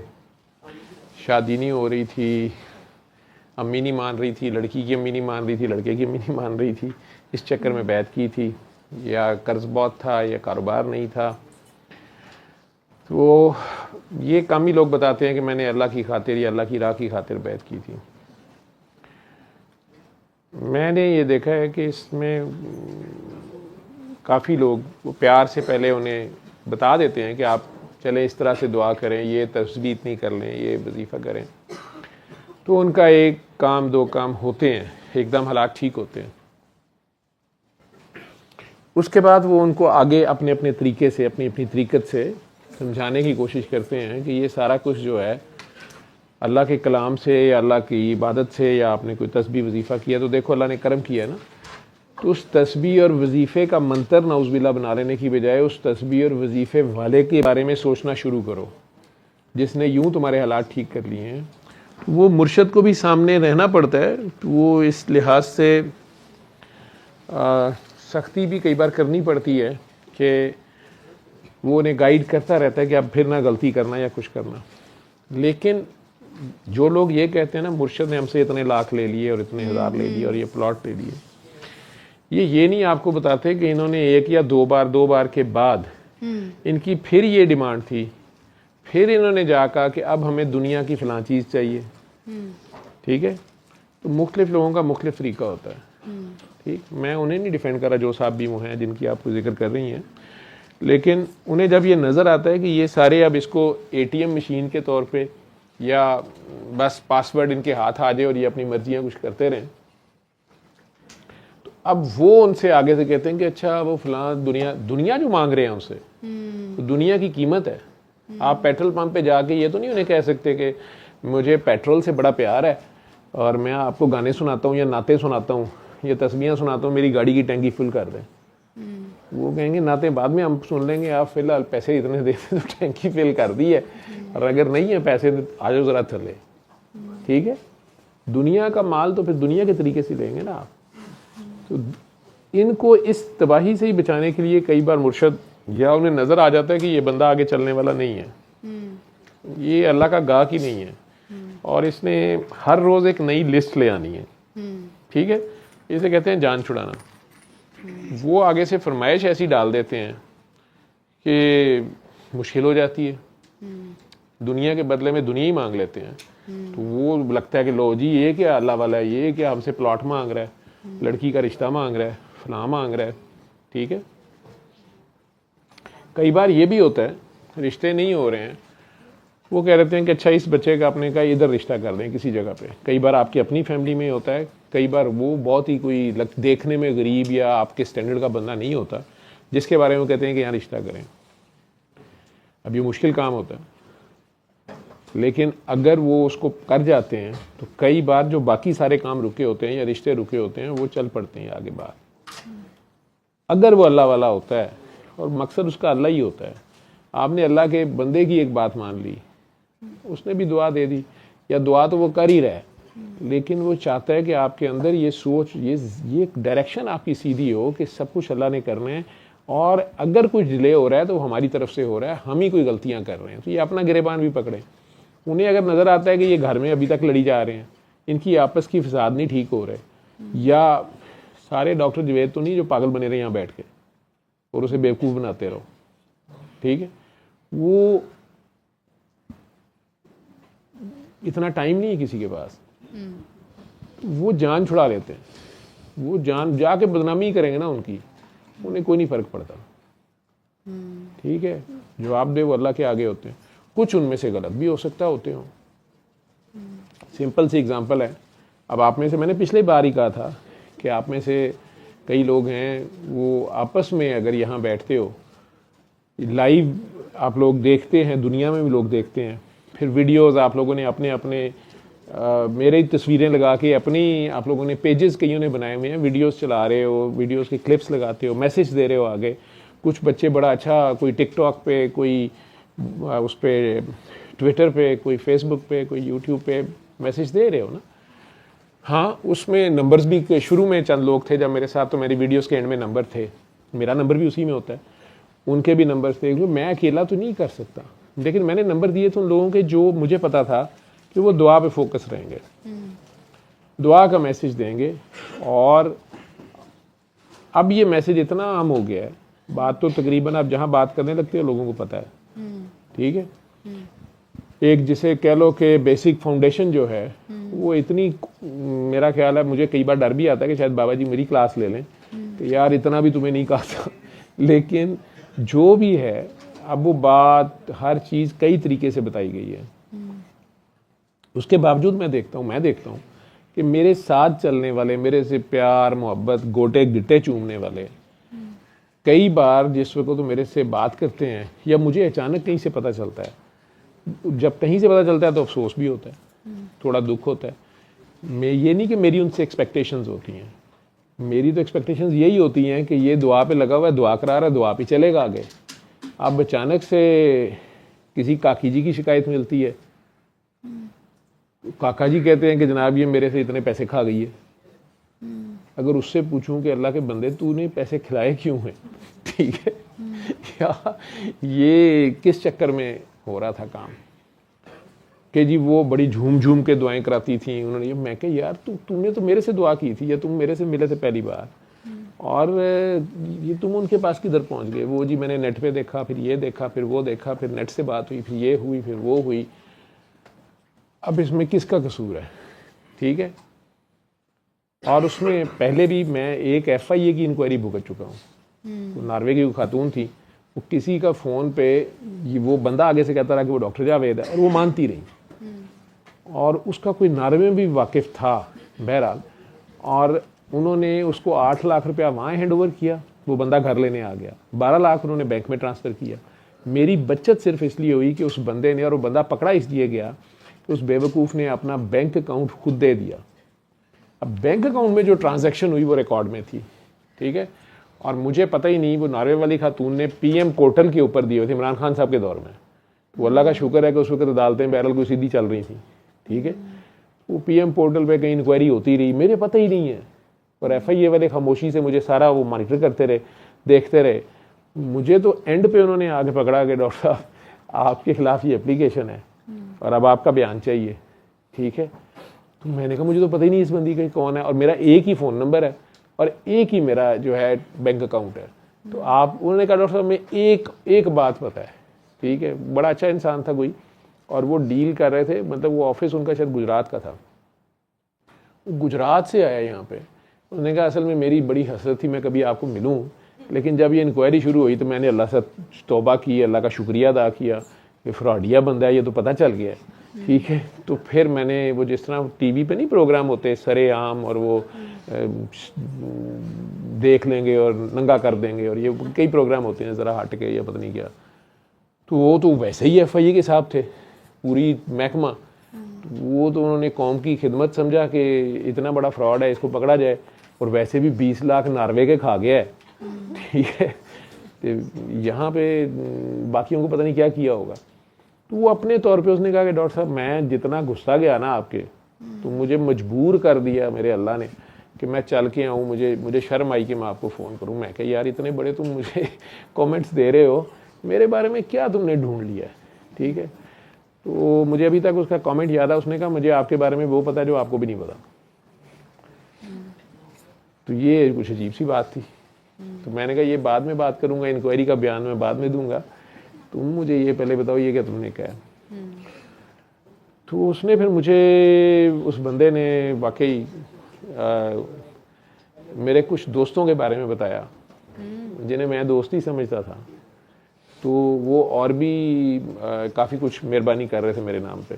शादी नहीं हो रही थी, अम्मी नहीं मान रही थी, लड़की की अम्मी नहीं मान रही थी, लड़के की अम्मी नहीं मान रही थी, इस चक्कर में बैत की थी, या कर्ज बहुत था, या कारोबार नहीं था। तो ये कम ही लोग बताते हैं कि मैंने अल्लाह की खातिर या अल्लाह की राह की खातिर बैत की थी। मैंने ये देखा है कि इसमें काफ़ी लोग वो प्यार से पहले उन्हें बता देते हैं कि आप चलें इस तरह से दुआ करें, ये तस्बीह इतनी कर लें, ये वजीफ़ा करें, तो उनका एक काम दो काम होते हैं, एकदम हालात ठीक होते हैं। उसके बाद वो उनको आगे अपने अपने तरीके से, अपनी अपनी तरीक़त से समझाने की कोशिश करते हैं कि ये सारा कुछ जो है अल्लाह के कलाम से या अल्लाह की इबादत से, या आपने कोई तस्बीह वजीफ़ा किया तो देखो अल्लाह ने करम किया है ना। तो उस तस्बीह और वजीफ़े का मंतर नाउज़ुबिल्लाह बना लेने की बजाय उस तस्बीह और वजीफ़े वाले के बारे में सोचना शुरू करो जिसने यूं तुम्हारे हालात ठीक कर लिए हैं। वो मुर्शद को भी सामने रहना पड़ता है, तो वो इस लिहाज से सख्ती भी कई बार करनी पड़ती है कि वो उन्हें गाइड करता रहता है कि अब फिर ना गलती करना या कुछ करना। लेकिन जो लोग ये कहते हैं ना मुर्शद ने हमसे इतने लाख ले लिए और इतने हज़ार ले लिए और ये प्लॉट ले लिए, ये नहीं आपको बताते कि इन्होंने एक या दो बार के बाद इनकी फिर ये डिमांड थी, फिर इन्होंने जा कहा कि अब हमें दुनिया की फ़लाँ चीज़ चाहिए, ठीक है। तो मुख्तलिफ लोगों का मुख्तलिफ तरीका होता है, ठीक। मैं उन्हें नहीं डिफेंड कर रहा, जो साहब भी वो हैं जिनकी आप जिक्र कर रही हैं, लेकिन उन्हें जब ये नज़र आता है कि ये सारे अब इसको ATM मशीन के तौर पे या बस पासवर्ड इनके हाथ आ जाए और ये अपनी मर्जियाँ कुछ करते रहें, तो अब वो उनसे आगे से कहते हैं कि अच्छा वो फलां दुनिया जो मांग रहे हैं उनसे, तो दुनिया की कीमत है। आप पेट्रोल पंप पे जाके ये तो नहीं उन्हें कह सकते कि मुझे पेट्रोल से बड़ा प्यार है और मैं आपको गाने सुनाता हूँ या नाते सुनाता हूँ या तस्बीहां सुनाता हूँ, मेरी गाड़ी की टैंकी फुल कर दें। वो कहेंगे नाते बाद में हम सुन लेंगे, आप फिलहाल पैसे इतने देते तो टैंकी फिल कर दी है, और अगर नहीं है पैसे तो आ जाओ ज़रा थले, ठीक है। दुनिया का माल तो फिर दुनिया के तरीके से लेंगे ना आप। तो इनको इस तबाही से ही बचाने के लिए कई बार मुर्शद या उन्हें नज़र आ जाता है कि ये बंदा आगे चलने वाला नहीं है, ये अल्लाह का गाहक ही नहीं है, और इसने हर रोज़ एक नई लिस्ट ले आनी है, ठीक है। इसे कहते हैं जान छुड़ाना। वो आगे से फरमाइश ऐसी डाल देते हैं कि मुश्किल हो जाती है, दुनिया के बदले में दुनिया ही मांग लेते हैं। तो वो लगता है कि लो जी ये क्या अल्लाह वाला है, ये क्या हमसे प्लॉट मांग रहा है, लड़की का रिश्ता मांग रहा है, फलां मांग रहा है, ठीक है। कई बार ये भी होता है रिश्ते नहीं हो रहे हैं, वो कह रहे हैं कि अच्छा इस बच्चे का अपने का इधर रिश्ता कर दें किसी जगह पे। कई बार आपकी अपनी फैमिली में होता है, कई बार वो बहुत ही कोई देखने में गरीब या आपके स्टैंडर्ड का बंदा नहीं होता जिसके बारे में कहते हैं कि यहाँ रिश्ता करें। अब ये मुश्किल काम होता है, लेकिन अगर वो उसको कर जाते हैं तो कई बार जो बाकी सारे काम रुके होते हैं या रिश्ते रुके होते हैं वो चल पड़ते हैं आगे बाहर, अगर वो अल्लाह वाला होता है और मकसद उसका अल्लाह ही होता है। आपने अल्लाह के बंदे की एक बात मान ली, उसने भी दुआ दे दी, या दुआ तो वो कर ही रहा है, लेकिन वो चाहता है कि आपके अंदर ये सोच, ये डायरेक्शन आपकी सीधी हो कि सब कुछ अल्लाह ने करना है, और अगर कुछ डिले हो रहा है तो वो हमारी तरफ से हो रहा है, हम ही कोई गलतियां कर रहे हैं। तो ये अपना गिरेबान भी पकड़े। उन्हें अगर नज़र आता है कि ये घर में अभी तक लड़ी जा रहे हैं, इनकी आपस की फसाद नहीं ठीक हो रहे, या सारे डॉक्टर जवेद तो नहीं जो पागल बने रहे यहाँ बैठ के और उसे बेवकूफ़ बनाते रहो, ठीक है, वो इतना टाइम नहीं है किसी के पास, वो जान छुड़ा लेते हैं, वो जान जाके बदनामी करेंगे ना उनकी, उन्हें कोई नहीं फ़र्क पड़ता, ठीक है। जवाब दे वो अल्लाह के आगे होते हैं। कुछ उनमें से गलत भी हो सकता होते हो। सिंपल सी एग्जांपल है, अब आप में से, मैंने पिछले बार ही कहा था कि आप में से कई लोग हैं वो आपस में अगर यहाँ बैठते हो, लाइव आप लोग देखते हैं, दुनिया में भी लोग देखते हैं, फिर वीडियोस आप लोगों ने अपने अपने मेरे तस्वीरें लगा के अपनी आप लोगों ने पेजेस कईयों ने बनाए हुए हैं, वीडियोस चला रहे हो, वीडियोस के क्लिप्स लगाते हो, मैसेज दे रहे हो आगे। कुछ बच्चे बड़ा अच्छा, कोई टिकटॉक पे, कोई उस पर ट्विटर पे, कोई फेसबुक पे, कोई यूट्यूब पे मैसेज दे रहे हो ना। हाँ, उसमें नंबर्स भी शुरू में चंद लोग थे जब मेरे साथ, तो मेरी वीडियोस के एंड में नंबर थे, मेरा नंबर भी उसी में होता है, उनके भी नंबर्स थे। मैं अकेला तो नहीं कर सकता, लेकिन मैंने नंबर दिए थे उन लोगों के जो मुझे पता था कि वो दुआ पे फोकस रहेंगे, दुआ का मैसेज देंगे। और अब ये मैसेज इतना आम हो गया है, बात तो तकरीबन आप जहाँ बात करने लगते हो लोगों को पता है, ठीक है। एक जिसे कह लो कि बेसिक फाउंडेशन जो है वो इतनी, मेरा ख्याल है, मुझे कई बार डर भी आता है कि शायद बाबा जी मेरी क्लास ले लें कि यार इतना भी तुम्हें नहीं कहा था, लेकिन जो भी है अब वो बात, हर चीज़ कई तरीके से बताई गई है। उसके बावजूद मैं देखता हूँ कि मेरे साथ चलने वाले, मेरे से प्यार मोहब्बत गोटे गिट्टे चूमने वाले, कई बार जिस वक्त तो मेरे से बात करते हैं या मुझे अचानक कहीं से पता चलता है, जब कहीं से पता चलता है तो अफसोस भी होता है, थोड़ा दुख होता है। मैं ये नहीं कि मेरी उनसे एक्सपेक्टेशंस होती हैं, मेरी तो एक्सपेक्टेशंस यही होती हैं कि ये दुआ पे लगा हुआ है, दुआ करा रहा है, दुआ पे चलेगा आगे। अब अचानक से किसी काकी जी की शिकायत मिलती है, काका जी कहते हैं कि जनाब ये मेरे से इतने पैसे खा गई है। अगर उससे पूछूं कि अल्लाह के बंदे तूने पैसे खिलाए क्यों हैं, ठीक है, या ये किस चक्कर में हो रहा था काम, कि जी वो बड़ी झूम झूम के दुआएं कराती थी उन्होंने। मैं कहा यार तूने तो मेरे से दुआ की थी, या तुम मेरे से मिले थे पहली बार, और ये तुम उनके पास किधर पहुंच गए। वो जी मैंने नेट पे देखा, फिर ये देखा, फिर वो देखा, फिर नेट से बात हुई, फिर ये हुई, फिर वो हुई। अब इसमें किसका कसूर है, ठीक है। और उसमें पहले भी मैं एक FIA की इंक्वायरी भुगत चुका हूँ। तो नॉर्वे की खातून थी, वो किसी का फ़ोन पे वो बंदा आगे से कहता रहा कि वो डॉक्टर जावेद है, और वो मानती रही, और उसका कोई नॉर्वे में भी वाकिफ़ था बहरहाल, और उन्होंने उसको 8 लाख रुपया वहाँ हैंड ओवर किया, वो बंदा घर लेने आ गया, 12 लाख उन्होंने बैंक में ट्रांसफ़र किया। मेरी बचत सिर्फ इसलिए हुई कि उस बंदे ने, और वो बंदा पकड़ा इसलिए गया कि उस बेवकूफ़ ने अपना बैंक अकाउंट खुद दे दिया। अब बैंक अकाउंट में जो ट्रांजैक्शन हुई वो रिकॉर्ड में थी, ठीक है, और मुझे पता ही नहीं, वो नॉर्वे वाली खातून ने PM पोर्टल के ऊपर दिए हुए थे इमरान खान साहब के दौर में। वो अल्लाह का शुक्र है कि उस वक्त अदालतें बहरहाल कोई सीधी चल रही थी, ठीक है। वो PM पोर्टल पे कहीं इंक्वायरी होती रही, मेरे पता ही नहीं है, और FIA वाले खामोशी से मुझे सारा वो मॉनिटर करते रहे, देखते रहे। मुझे तो एंड पे उन्होंने आगे पकड़ा कि डॉक्टर साहब आपके खिलाफ ये एप्लीकेशन है और अब आपका बयान चाहिए, ठीक है। तो मैंने कहा मुझे तो पता ही नहीं इस बंदी का कौन है, और मेरा एक ही फ़ोन नंबर है और एक ही मेरा जो है बैंक अकाउंट है। तो आप, उन्होंने कहा डॉक्टर साहब में एक बात पता है, ठीक है। बड़ा अच्छा इंसान था कोई, और वो डील कर रहे थे, मतलब वो ऑफिस उनका शायद गुजरात का था, गुजरात से आया यहाँ पे। उन्होंने कहा असल में मेरी बड़ी हसरत थी मैं कभी आपको मिलूं, लेकिन जब ये इंक्वायरी शुरू हुई तो मैंने अल्लाह से तौबा की, अल्लाह का शुक्रिया अदा किया कि फ्रॉडिया बंदा है, ये तो पता चल गया है, ठीक है। तो फिर मैंने वो जिस तरह TV पे नहीं प्रोग्राम होते सरेआम, और वो देख लेंगे और नंगा कर देंगे, और ये कई प्रोग्राम होते हैं ज़रा हट के या पता नहीं क्या, तो वो तो वैसे ही FIA के साथ थे पूरी महकमा। वो तो उन्होंने कौम की खिदमत समझा कि इतना बड़ा फ्रॉड है, इसको पकड़ा जाए, और वैसे भी 20 लाख नॉर्वे के खा गया है, ठीक है। तो यहाँ पे बाकियों को पता नहीं क्या किया होगा। तो वो अपने तौर पे उसने कहा कि डॉक्टर साहब मैं जितना गुस्सा गया ना आपके, तो मुझे मजबूर कर दिया मेरे अल्लाह ने कि मैं चल के आऊँ, मुझे शर्म आई कि मैं आपको फ़ोन करूँ। मैं कहा यार इतने बड़े तुम मुझे कमेंट्स दे रहे हो, मेरे बारे में क्या तुमने ढूंढ लिया है, ठीक है। तो मुझे अभी तक उसका कमेंट याद है, उसने कहा मुझे आपके बारे में वो पता है जो आपको भी नहीं पता। तो ये कुछ अजीब सी बात थी। तो मैंने कहा ये बाद में बात करूंगा, इंक्वायरी का बयान मैं बाद में दूंगा, तुम मुझे ये पहले बताओ ये क्या तुमने कहा। तो उसने फिर मुझे, उस बंदे ने वाकई मेरे कुछ दोस्तों के बारे में बताया जिन्हें मैं दोस्त ही समझता था। तो वो और भी काफ़ी कुछ मेहरबानी कर रहे थे मेरे नाम पे।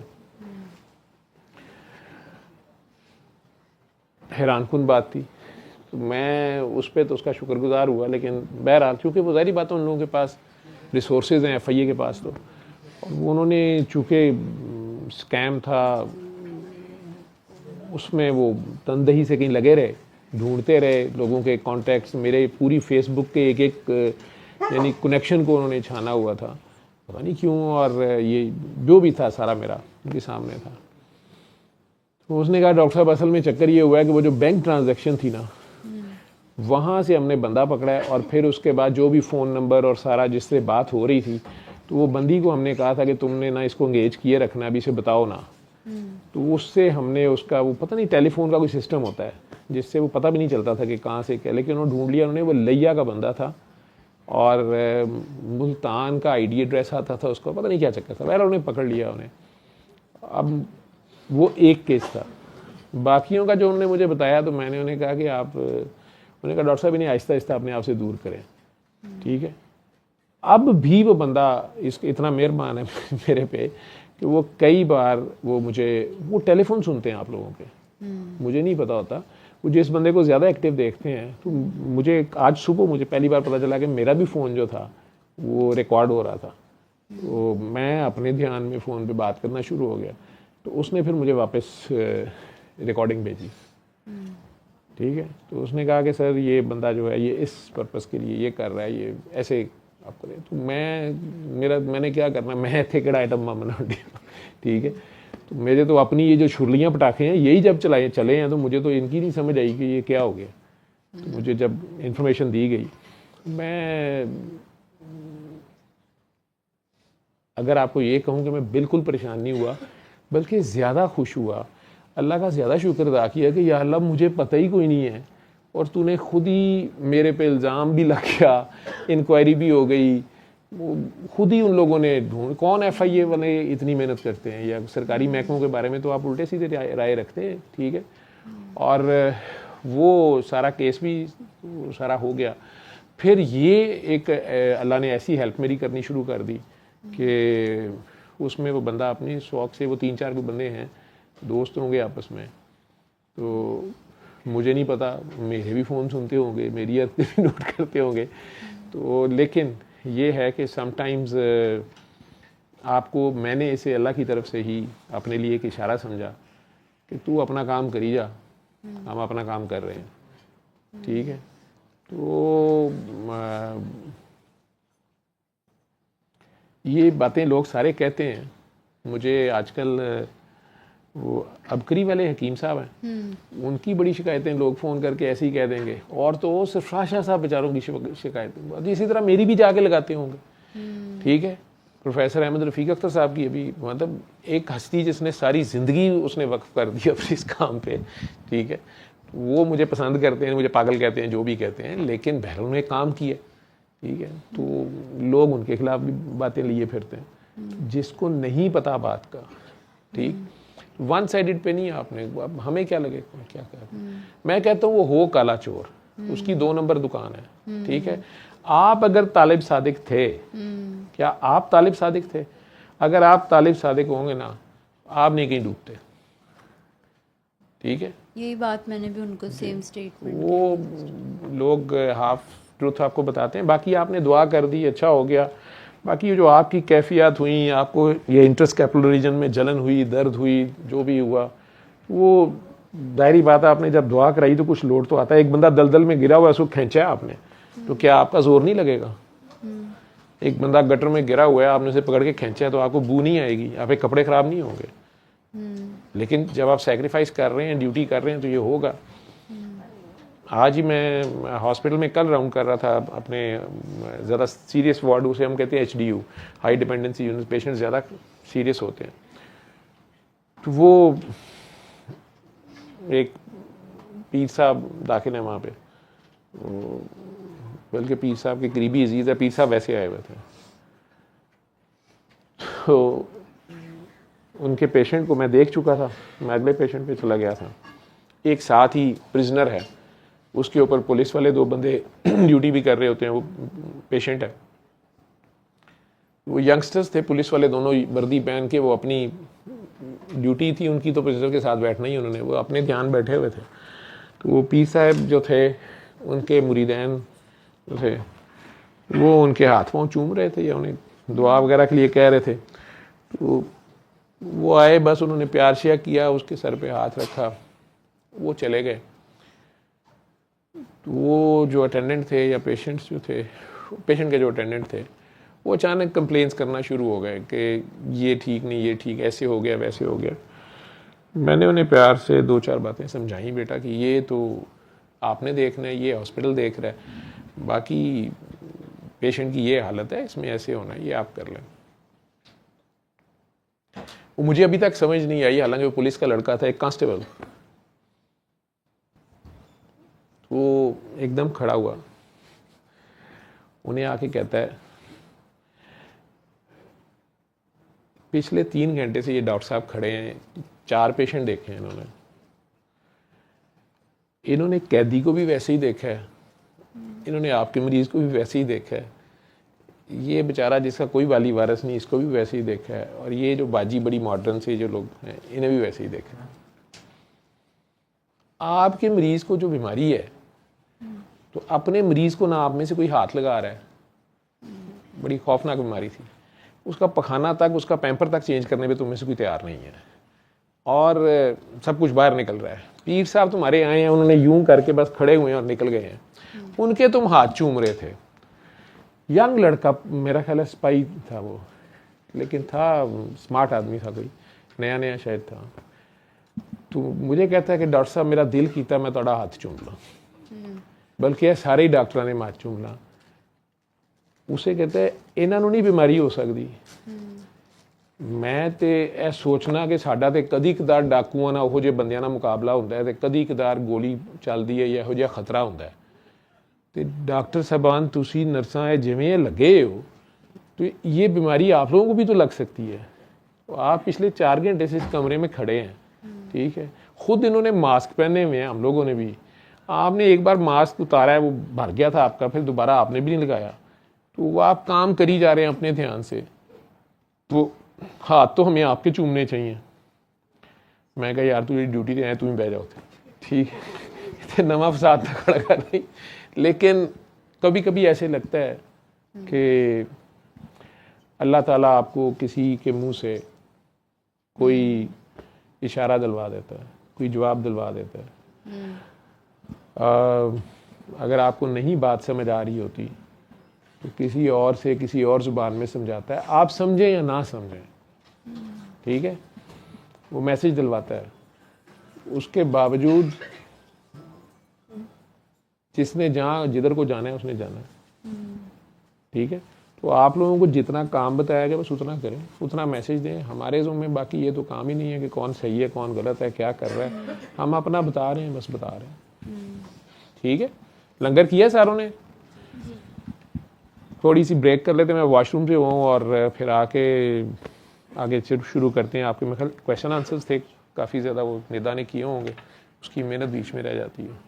हैरानकुन बात थी। तो मैं उस पर तो उसका शुक्रगुजार हुआ, लेकिन बहरहाल चूँकि वो ज़ाहिर बात है उन लोगों के पास रिसोर्सेज हैं FIA के पास, तो और उन्होंने चूँकि स्कैम था उसमें वो तनदही से कहीं लगे रहे, ढूंढते रहे लोगों के कॉन्टैक्ट्स, मेरे पूरी फेसबुक के एक एक यानी कनेक्शन को उन्होंने छाना हुआ था, पता नहीं क्यों। और ये जो भी था सारा मेरा उनके सामने था। तो उसने कहा डॉक्टर साहब असल में चक्कर ये हुआ है कि वो जो बैंक ट्रांजैक्शन थी ना, वहाँ से हमने बंदा पकड़ा है, और फिर उसके बाद जो भी फ़ोन नंबर और सारा जिससे बात हो रही थी, तो वो बंदी को हमने कहा था कि तुमने ना इसको एंगेज किए रखना, अभी से बताओ ना। तो उससे हमने उसका वो पता नहीं टेलीफोन का कोई सिस्टम होता है जिससे वो पता भी नहीं चलता था कि कहाँ से क्या, लेकिन उन्होंने ढूंढ लिया। उन्होंने वो लिया का बंदा था और मुल्तान का ID एड्रेस आता था उसका, पता नहीं क्या चक्कर था, बहरहाल उन्हें पकड़ लिया उन्हें। अब वो एक केस था। बाकियों का जो उन्होंने मुझे बताया, तो मैंने उन्हें कहा कि आप, उन्होंने कहा डॉक्टर साहब इन्हें आहिस्ता आहिस्ता अपने आप से दूर करें, ठीक है। अब भी वो बंदा इतना मेहरबान है मेरे पे कि वो कई बार वो टेलीफोन सुनते हैं आप लोगों के, मुझे नहीं पता होता। वो जिस बंदे को ज़्यादा एक्टिव देखते हैं, तो मुझे आज सुबह मुझे पहली बार पता चला कि मेरा भी फ़ोन जो था वो रिकॉर्ड हो रहा था। तो मैं अपने ध्यान में फ़ोन पे बात करना शुरू हो गया, तो उसने फिर मुझे वापस रिकॉर्डिंग भेजी, ठीक है। तो उसने कहा कि सर ये बंदा जो है ये इस पर्पस के लिए ये कर रहा है, ये ऐसे आप करें। तो मैंने क्या करना, मैं थे केड़ा आइटम मामला, ठीक है। तो मेरे तो अपनी ये जो छुरलियाँ पटाखे हैं यही जब चले हैं, तो मुझे तो इनकी नहीं समझ आई कि ये क्या हो गया। तो मुझे जब इन्फॉर्मेशन दी गई, मैं अगर आपको ये कहूँ कि मैं बिल्कुल परेशान नहीं हुआ, बल्कि ज़्यादा खुश हुआ, अल्लाह का ज़्यादा शुक्र अदा किया कि या अल्लाह मुझे पता ही कोई नहीं है, और तूने खुद ही मेरे पे इल्ज़ाम भी लग गया, इंक्वायरी भी हो गई, खुद ही उन लोगों ने ढूंढ, कौन FIA वाले इतनी मेहनत करते हैं, या सरकारी महकमों के बारे में तो आप उल्टे सीधे राय रखते हैं, ठीक है। और वो सारा केस भी सारा हो गया। फिर ये एक अल्लाह ने ऐसी हेल्प मेरी करनी शुरू कर दी कि उसमें वो बंदा अपनी शौक से, वो 3-4 को बंदे हैं, दोस्त होंगे आपस में, तो मुझे नहीं पता, मेरे भी फ़ोन सुनते होंगे, मेरी हरकतें भी नोट करते होंगे। तो लेकिन ये है कि समटाइम्स आपको, मैंने इसे अल्लाह की तरफ से ही अपने लिए एक इशारा समझा कि तू अपना काम करी जा, हम अपना काम कर रहे हैं, ठीक है। तो ये बातें लोग सारे कहते हैं। मुझे आजकल वो अबकरी वाले हकीम साहब हैं, उनकी बड़ी शिकायतें लोग फ़ोन करके ऐसे ही कह देंगे, और तो वो सिर्फ शाह साहब बेचारों की शिकायतें इसी तरह मेरी भी जाके लगाते होंगे, ठीक है। प्रोफेसर अहमद रफ़ीक अख्तर साहब की अभी, मतलब एक हस्ती जिसने सारी ज़िंदगी उसने वक्फ कर दी अपने इस काम पे, ठीक है। वो मुझे पसंद करते हैं, मुझे पागल कहते हैं, जो भी कहते हैं, लेकिन बहरहाल उन्होंने काम किया, ठीक है। तो लोग उनके खिलाफ भी बातें लिए फिरते हैं, जिसको नहीं पता बात का, ठीक। वन साइडेड पे नहीं आपने, अब हमें क्या लगे क्या मैं कहता हूँ वो हो काला चोर, उसकी 2 नंबर दुकान है, ठीक है। आप अगर तालिब सादिक थे, क्या आप तालिब सादिक थे? अगर आप तालिब सादिक होंगे ना, आप नहीं कहीं डूबते, ठीक है। यही बात मैंने भी उनको सेम स्टेटमेंट, वो लोग हाफ ट्रूथ आपको बताते हैं, बाकी आपने दुआ कर दी, अच्छा हो गया, बाकी जो आपकी कैफियत हुई, आपको ये इंटरस्कैपुलर रीजन में जलन हुई, दर्द हुई, जो भी हुआ, वो दायरी बात है, आपने जब दुआ कराई तो कुछ लोड तो आता है। एक बंदा दलदल में गिरा हुआ है, उसको खींचा है आपने, तो क्या आपका जोर नहीं लगेगा? एक बंदा गटर में गिरा हुआ है, आपने उसे पकड़ के खींचा है, तो आपको बू नहीं आएगी, आपके कपड़े खराब नहीं होंगे। लेकिन जब आप सेक्रीफाइस कर रहे हैं, ड्यूटी कर रहे हैं, तो ये होगा। आज ही मैं हॉस्पिटल में कल राउंड कर रहा था अपने ज़्यादा सीरियस वार्ड, उसे हम कहते हैं HDU, high dependency unit, patient ज़्यादा सीरियस होते हैं। तो वो एक पीर साहब दाखिल हैं वहाँ पे, बल्कि पीर साहब के करीबी अजीज़ है, पीर साहब वैसे आए हुए थे। तो उनके पेशेंट को मैं देख चुका था, मैं अगले पेशेंट पे चला गया था। एक साथ ही प्रिजनर है, उसके ऊपर पुलिस वाले 2 बंदे ड्यूटी भी कर रहे होते हैं, वो पेशेंट है। वो यंगस्टर्स थे, पुलिस वाले दोनों वर्दी पहन के, वो अपनी ड्यूटी थी उनकी, तो प्रिजनर के साथ बैठना ही उन्होंने, वो अपने ध्यान बैठे हुए थे। तो वो पीर साहब जो थे, उनके मुरीदैन जो थे, वो उनके हाथ पाँव चूम रहे थे या उन्हें दुआ वगैरह के लिए कह रहे थे। तो वो आए, बस उन्होंने प्यार शेयर किया, उसके सर पे हाथ रखा, वो चले गए। तो वो जो अटेंडेंट थे या पेशेंट्स जो थे, पेशेंट के जो अटेंडेंट थे, वो अचानक कंप्लेंट्स करना शुरू हो गए कि ये ठीक नहीं, ये ठीक, ऐसे हो गया, वैसे हो गया। मैंने उन्हें प्यार से 2-4 बातें समझाई, बेटा कि ये तो आपने देखना है, ये हॉस्पिटल देख रहा है, बाकी पेशेंट की ये हालत है, इसमें ऐसे होना है, ये आप कर लें। वो मुझे अभी तक समझ नहीं आई, हालांकि वो पुलिस का लड़का था, एक कांस्टेबल। वो एकदम खड़ा हुआ, उन्हें आके कहता है, पिछले 3 घंटे से ये डॉक्टर साहब खड़े हैं, 4 पेशेंट देखे हैं इन्होंने कैदी को भी वैसे ही देखा है, इन्होंने आपके मरीज को भी वैसे ही देखा है, ये बेचारा जिसका कोई वाली वारस नहीं, इसको भी वैसे ही देखा है, और ये जो बाजी बड़ी मॉडर्न से जो लोग हैं, इन्हें भी वैसे ही देखा है। आपके मरीज को जो बीमारी है, तो अपने मरीज को ना आप में से कोई हाथ लगा रहा है, बड़ी खौफनाक बीमारी थी, उसका पखाना तक, उसका पैम्पर तक चेंज करने पे तुम में से कोई तैयार नहीं है, और सब कुछ बाहर निकल रहा है। पीर साहब तुम्हारे आए हैं, उन्होंने यूं करके बस खड़े हुए हैं और निकल गए हैं, उनके तुम हाथ चूम रहे थे। यंग लड़का, मेरा ख्याल है स्पाई था वो, लेकिन था स्मार्ट आदमी था, कोई नया नया शायद था। तो मुझे कहता है कि डॉक्टर साहब मेरा दिल कीता मैं थोड़ा हाथ चूम ला, बल्कि ये सारे ही डॉक्टरों ने हाथ चूम ला। उसे कहते हैं इन्हों नहीं बीमारी हो सकती। मैं तो यह सोचना कि साडा तो कदी कदार डाकुआं नाल उहो जिहे बंदियां नाल मुकाबला होंदा है, ते कदी कदार गोली चलदी है या इहो जिहा खतरा होंदा है। तो डॉक्टर साहबान तुसी नर्सां जिवें लगे हो, तो ये बीमारी आप लोगों को भी तो लग सकती है। तो आप पिछले 4 घंटे से इस कमरे में खड़े हैं, ठीक है, खुद इन्होंने मास्क पहने हुए हैं, हम लोगों ने भी। आपने एक बार मास्क उतारा है, वो भर गया था आपका, फिर दोबारा आपने भी नहीं लगाया, तो वो आप काम करी जा रहे हैं अपने ध्यान से। तो हाथ तो हमें आपके चूमने चाहिए। मैं कहा यार तुझे ड्यूटी पे आए, तू ही बह जाओ, ठीक है, नवा फसाद ना खड़ा कर नहीं। लेकिन कभी कभी ऐसे लगता है कि अल्लाह ताला आपको किसी के मुंह से कोई इशारा दिलवा देता है, कोई जवाब दिलवा देता है। अगर आपको नहीं बात समझ आ रही होती तो किसी और से किसी और ज़ुबान में समझाता है, आप समझें या ना समझें, ठीक है, वो मैसेज दिलवाता है। उसके बावजूद जिसने जहाँ जिधर को जाना है उसने जाना है, ठीक है। तो आप लोगों को जितना काम बताया गया बस उतना करें, उतना मैसेज दें। हमारे ज़ुम्मे बाकी ये तो काम ही नहीं है कि कौन सही है कौन गलत है, क्या कर रहा है, हम अपना बता रहे हैं, बस बता रहे हैं, ठीक है। लंगर किया सारों ने? थोड़ी सी ब्रेक कर लेते हैं, मैं वॉशरूम से हूँ और फिर आके आगे शुरू करते हैं। आपके मेरे ख्याल क्वेश्चन आंसर्स थे काफ़ी ज़्यादा, वो निदा ने किए होंगे, उसकी मेहनत बीच में रह जाती है।